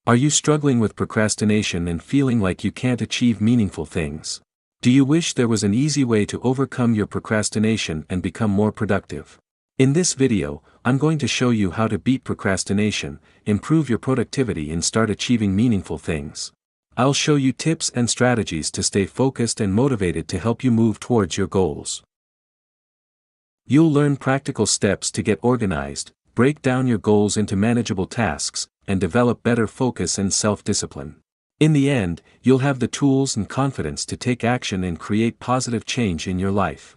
Are you struggling with procrastination and feeling like you can't achieve meaningful things? Do you wish there was an easy way to overcome your procrastination and become more productive? In this video, I'm going to show you how to beat procrastination, improve your productivity and start achieving meaningful things. I'll show you tips and strategies to stay focused and motivated to help you move towards your goals. You'll learn practical steps to get organized, break down your goals into manageable tasks, and develop better focus and self-discipline. In the end, you'll have the tools and confidence to take action and create positive change in your life.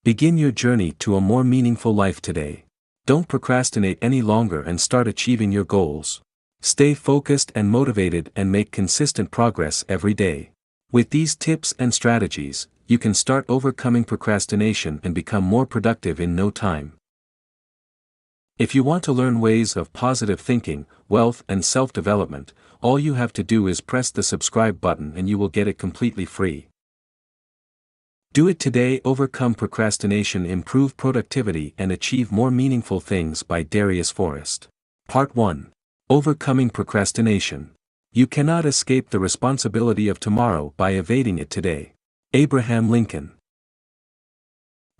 Begin your journey to a more meaningful life today. Don't procrastinate any longer and start achieving your goals. Stay focused and motivated and make consistent progress every day. With these tips and strategies, you can start overcoming procrastination and become more productive in no time. If you want to learn ways of positive thinking, wealth and self-development, all you have to do is press the subscribe button and you will get it completely free. Do it today. Overcome procrastination, improve productivity and achieve more meaningful things by Darius Forrest. Part 1. Overcoming procrastination. You cannot escape the responsibility of tomorrow by evading it today. Abraham Lincoln.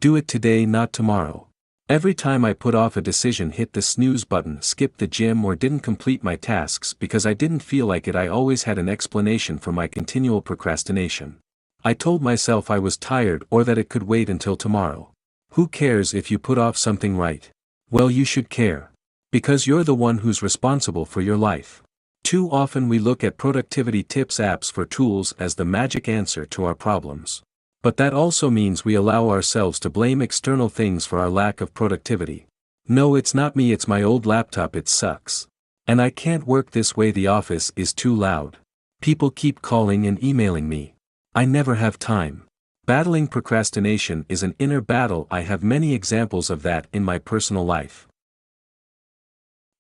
Do it today, not tomorrow. Every time I put off a decision, hit the snooze button, skipped the gym or didn't complete my tasks because I didn't feel like it, I always had an explanation for my continual procrastination. I told myself I was tired or that it could wait until tomorrow. Who cares if you put off something, right? Well, you should care. Because you're the one who's responsible for your life. Too often we look at productivity tips apps for tools as the magic answer to our problems. But that also means we allow ourselves to blame external things for our lack of productivity. No, it's not me, it's my old laptop, it sucks. And I can't work this way, the office is too loud. People keep calling and emailing me. I never have time. Battling procrastination is an inner battle. I have many examples of that in my personal life.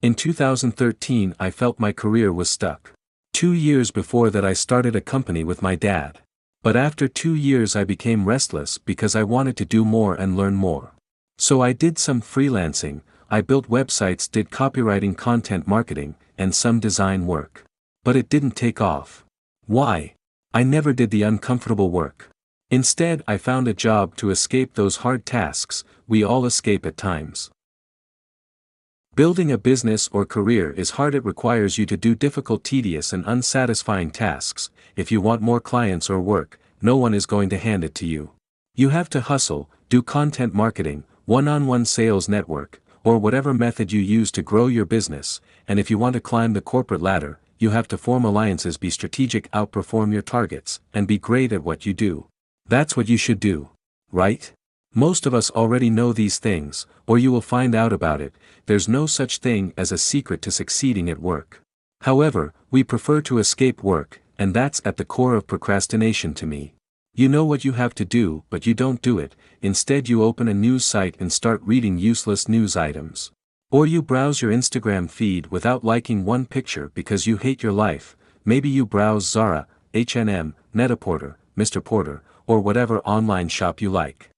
In 2013, I felt my career was stuck. 2 years before that, I started a company with my dad. But after 2 years I became restless because I wanted to do more and learn more. So I did some freelancing, I built websites, did copywriting, content marketing, and some design work. But it didn't take off. Why? I never did the uncomfortable work. Instead, I found a job to escape those hard tasks. We all escape at times. Building a business or career is hard. It requires you to do difficult, tedious and unsatisfying tasks. If you want more clients or work, no one is going to hand it to you. You have to hustle, do content marketing, one-on-one sales, network, or whatever method you use to grow your business, and if you want to climb the corporate ladder, you have to form alliances, be strategic, outperform your targets, and be great at what you do. That's what you should do, right? Most of us already know these things, or you will find out about it. There's no such thing as a secret to succeeding at work. However, we prefer to escape work, and that's at the core of procrastination to me. You know what you have to do, but you don't do it. Instead, you open a news site and start reading useless news items. Or you browse your Instagram feed without liking one picture because you hate your life. Maybe you browse Zara, H&M, Net-a-Porter, Mr. Porter, or whatever online shop you like.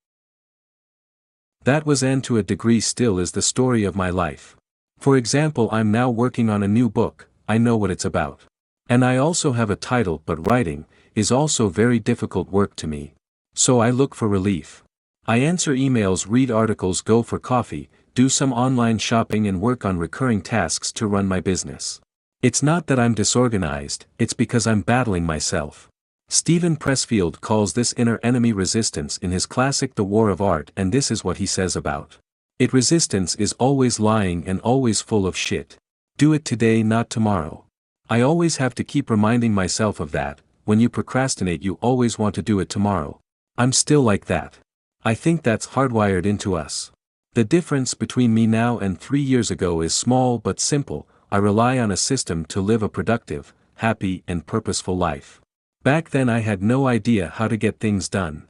That was, and to a degree still is, the story of my life. For example, I'm now working on a new book. I know what it's about. And I also have a title, but writing is also very difficult work to me. So I look for relief. I answer emails, read articles, go for coffee, do some online shopping and work on recurring tasks to run my business. It's not that I'm disorganized, it's because I'm battling myself. Stephen Pressfield calls this inner enemy resistance in his classic The War of Art, and this is what he says about it. Resistance is always lying and always full of shit. Do it today, not tomorrow. I always have to keep reminding myself of that. When you procrastinate, you always want to do it tomorrow. I'm still like that. I think that's hardwired into us. The difference between me now and 3 years ago is small but simple. I rely on a system to live a productive, happy and purposeful life. Back then I had no idea how to get things done.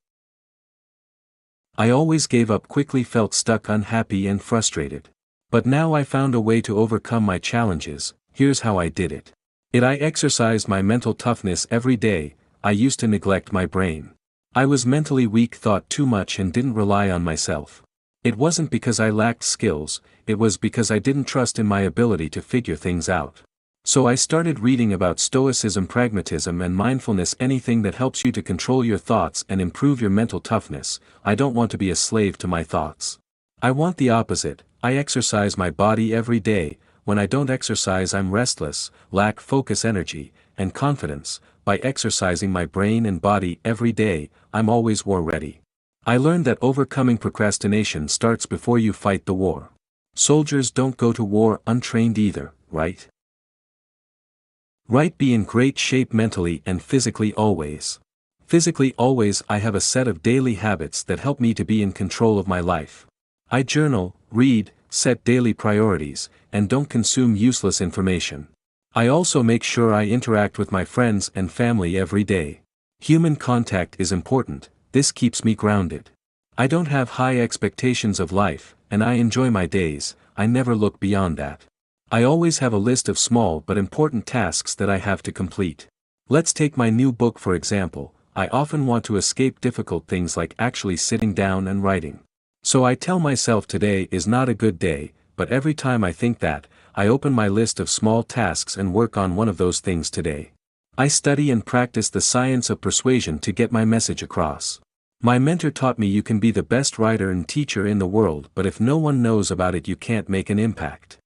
I always gave up quickly, felt stuck, unhappy and frustrated. But now I found a way to overcome my challenges. Here's how I did it. I exercised my mental toughness every day. I used to neglect my brain. I was mentally weak, thought too much and didn't rely on myself. It wasn't because I lacked skills, it was because I didn't trust in my ability to figure things out. So I started reading about stoicism, pragmatism, and mindfulness, anything that helps you to control your thoughts and improve your mental toughness. I don't want to be a slave to my thoughts. I want the opposite. I exercise my body every day. When I don't exercise, I'm restless, lack focus, energy, and confidence. By exercising my brain and body every day, I'm always war ready. I learned that overcoming procrastination starts before you fight the war. Soldiers don't go to war untrained either, right? Right, be in great shape mentally and physically always. Physically always, I have a set of daily habits that help me to be in control of my life. I journal, read, set daily priorities, and don't consume useless information. I also make sure I interact with my friends and family every day. Human contact is important, this keeps me grounded. I don't have high expectations of life, and I enjoy my days, I never look beyond that. I always have a list of small but important tasks that I have to complete. Let's take my new book for example. I often want to escape difficult things like actually sitting down and writing. So I tell myself today is not a good day, but every time I think that, I open my list of small tasks and work on one of those things today. I study and practice the science of persuasion to get my message across. My mentor taught me you can be the best writer and teacher in the world, but if no one knows about it, you can't make an impact.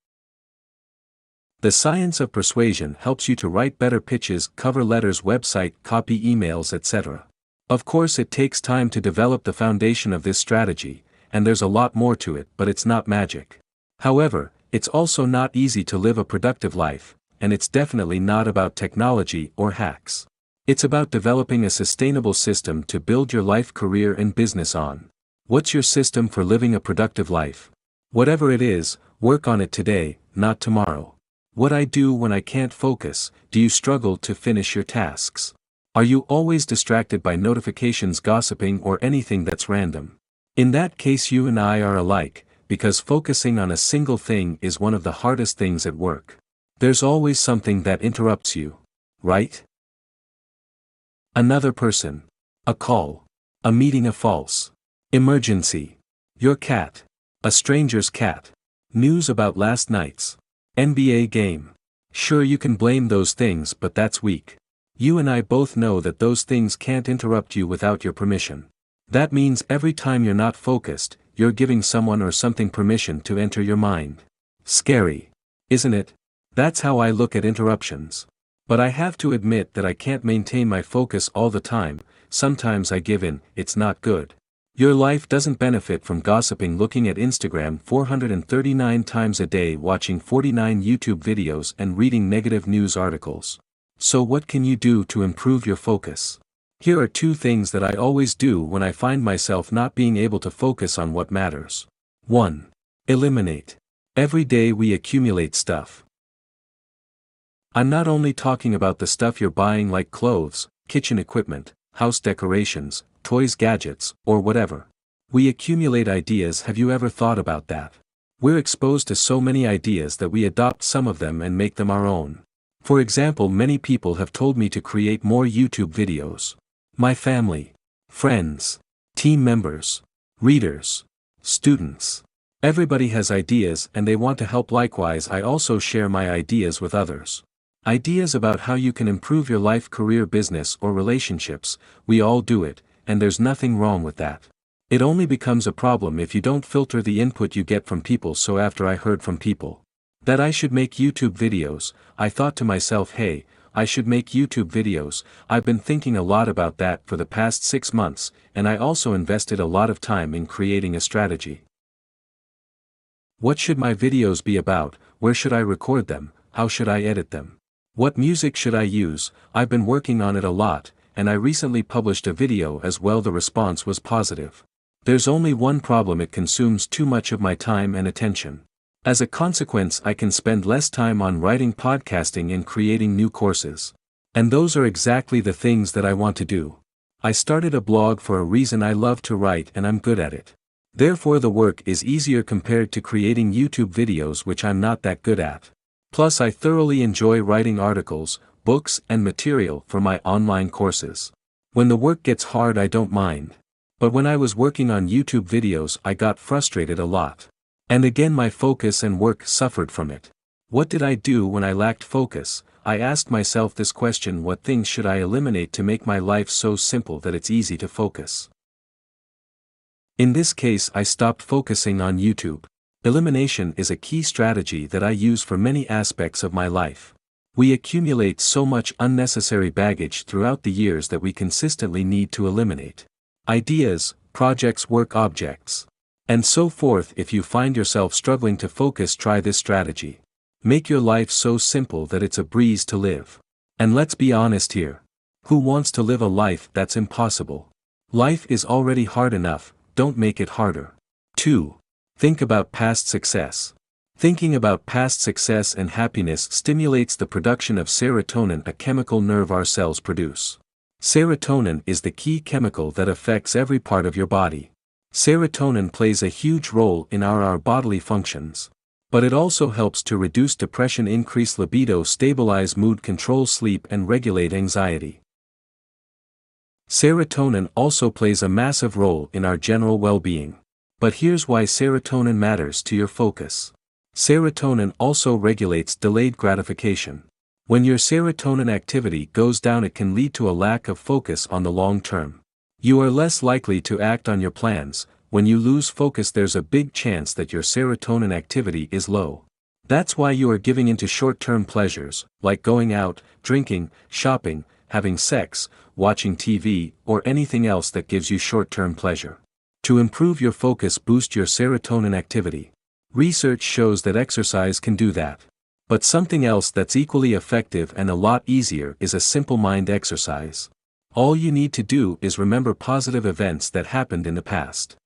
The science of persuasion helps you to write better pitches, cover letters, website, copy, emails, etc. Of course, it takes time to develop the foundation of this strategy, and there's a lot more to it, but it's not magic. However, it's also not easy to live a productive life, and it's definitely not about technology or hacks. It's about developing a sustainable system to build your life, career, and business on. What's your system for living a productive life? Whatever it is, work on it today, not tomorrow. What I do when I can't focus. Do you struggle to finish your tasks? Are you always distracted by notifications, gossiping, or anything that's random? In that case, you and I are alike, because focusing on a single thing is one of the hardest things at work. There's always something that interrupts you. Right? Another person. A call. A meeting, a false emergency. Your cat. A stranger's cat. News about last night's NBA game. Sure, you can blame those things, but that's weak. You and I both know that those things can't interrupt you without your permission. That means every time you're not focused, you're giving someone or something permission to enter your mind. Scary, isn't it? That's how I look at interruptions. But I have to admit that I can't maintain my focus all the time. Sometimes I give in. It's not good. Your life doesn't benefit from gossiping, looking at Instagram 439 times a day, watching 49 YouTube videos, and reading negative news articles. So what can you do to improve your focus? Here are 2 things that I always do when I find myself not being able to focus on what matters. 1. Eliminate. Every day we accumulate stuff. I'm not only talking about the stuff you're buying like clothes, kitchen equipment, house decorations, toys, gadgets, or whatever. We accumulate ideas. Have you ever thought about that? We're exposed to so many ideas that we adopt some of them and make them our own. For example, many people have told me to create more YouTube videos. My family, friends, team members, readers, students. Everybody has ideas and they want to help. Likewise, I also share my ideas with others. Ideas about how you can improve your life, career, business, or relationships. We all do it, and there's nothing wrong with that. It only becomes a problem if you don't filter the input you get from people. So after I heard from people that I should make YouTube videos, I thought to myself, hey, I should make YouTube videos. I've been thinking a lot about that for the past 6 months, and I also invested a lot of time in creating a strategy. What should my videos be about? Where should I record them? How should I edit them? What music should I use? I've been working on it a lot, and I recently published a video as well. The response was positive. There's only one problem: it consumes too much of my time and attention. As a consequence, I can spend less time on writing, podcasting, and creating new courses. And those are exactly the things that I want to do. I started a blog for a reason. I love to write and I'm good at it. Therefore the work is easier compared to creating YouTube videos, which I'm not that good at. Plus, I thoroughly enjoy writing articles, books, and material for my online courses. When the work gets hard, I don't mind. But when I was working on YouTube videos, I got frustrated a lot. And again, my focus and work suffered from it. What did I do when I lacked focus? I asked myself this question: what things should I eliminate to make my life so simple that it's easy to focus? In this case, I stopped focusing on YouTube. Elimination is a key strategy that I use for many aspects of my life. We accumulate so much unnecessary baggage throughout the years that we consistently need to eliminate. Ideas, projects, work objects, and so forth. If you find yourself struggling to focus, try this strategy. Make your life so simple that it's a breeze to live. And let's be honest here. Who wants to live a life that's impossible? Life is already hard enough, don't make it harder. 2. Think about past success. Thinking about past success and happiness stimulates the production of serotonin, a chemical nerve our cells produce. Serotonin is the key chemical that affects every part of your body. Serotonin plays a huge role in our bodily functions. But it also helps to reduce depression, increase libido, stabilize mood, control sleep, and regulate anxiety. Serotonin also plays a massive role in our general well-being. But here's why serotonin matters to your focus. Serotonin also regulates delayed gratification. When your serotonin activity goes down, it can lead to a lack of focus on the long term. You are less likely to act on your plans. When you lose focus, there's a big chance that your serotonin activity is low. That's why you are giving into short-term pleasures, like going out, drinking, shopping, having sex, watching TV, or anything else that gives you short-term pleasure. To improve your focus, boost your serotonin activity. Research shows that exercise can do that. But something else that's equally effective and a lot easier is a simple mind exercise. All you need to do is remember positive events that happened in the past.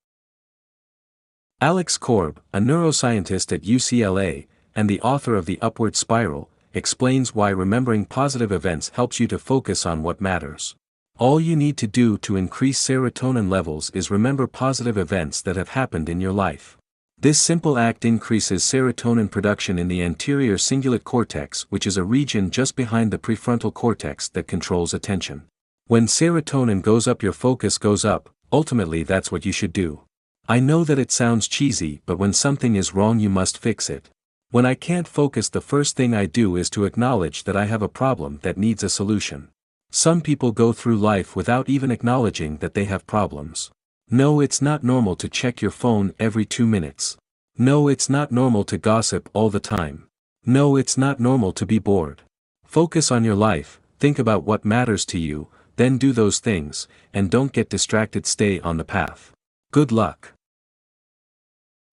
Alex Korb, a neuroscientist at UCLA, and the author of The Upward Spiral, explains why remembering positive events helps you to focus on what matters. All you need to do to increase serotonin levels is remember positive events that have happened in your life. This simple act increases serotonin production in the anterior cingulate cortex, which is a region just behind the prefrontal cortex that controls attention. When serotonin goes up, your focus goes up. Ultimately, that's what you should do. I know that it sounds cheesy, but when something is wrong, you must fix it. When I can't focus, the first thing I do is to acknowledge that I have a problem that needs a solution. Some people go through life without even acknowledging that they have problems. No, it's not normal to check your phone every 2 minutes. No, it's not normal to gossip all the time. No, it's not normal to be bored. Focus on your life, think about what matters to you, then do those things, and don't get distracted. Stay on the path. Good luck.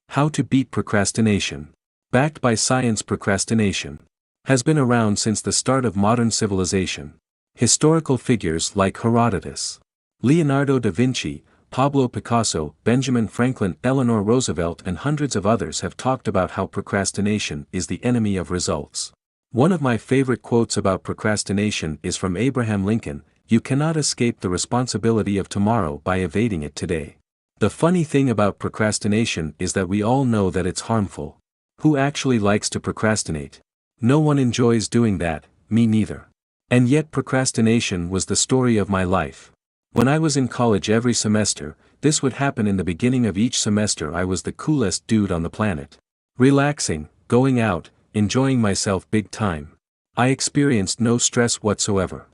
How to beat procrastination. Backed by science, procrastination has been around since the start of modern civilization. Historical figures like Herodotus, Leonardo da Vinci, Pablo Picasso, Benjamin Franklin, Eleanor Roosevelt, and hundreds of others have talked about how procrastination is the enemy of results. One of my favorite quotes about procrastination is from Abraham Lincoln: "You cannot escape the responsibility of tomorrow by evading it today." The funny thing about procrastination is that we all know that it's harmful. Who actually likes to procrastinate? No one enjoys doing that, me neither. And yet procrastination was the story of my life. When I was in college, every semester, this would happen. In the beginning of each semester, I was the coolest dude on the planet. Relaxing, going out, enjoying myself big time. I experienced no stress whatsoever.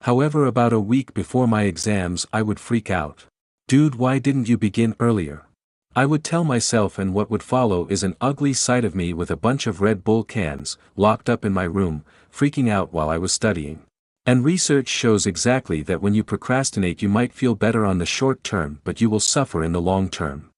However, about a week before my exams, I would freak out. "Dude, why didn't you begin earlier?" I would tell myself, and what would follow is an ugly sight of me with a bunch of Red Bull cans, locked up in my room, freaking out while I was studying. And research shows exactly that when you procrastinate, you might feel better on the short term, but you will suffer in the long term.